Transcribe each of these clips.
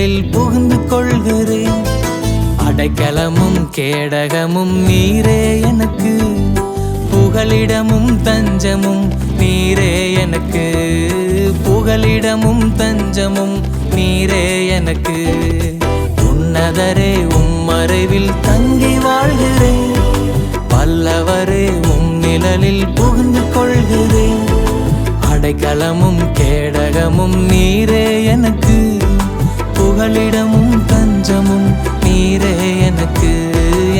நிழலில் புகுந்து கொள்கிறேன். அடைக்கலமும் கேடகமும் நீரே எனக்கு, புகலிடமும் தஞ்சமும் நீரே எனக்கு, புகலிடமும் தஞ்சமும் நீரே எனக்கு. உன்னதரே உம்மறைவில் தங்கி வாழ்கிறேன், வல்லவரே உம் நிழலில் புகுந்து கொள்கிறேன். அடைக்கலமும் கேடகமும் நீரே எனக்கு, புகலிடமும் தஞ்சமும் நீரே எனக்கு,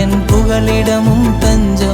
என் புகலிடமும் தஞ்சமும்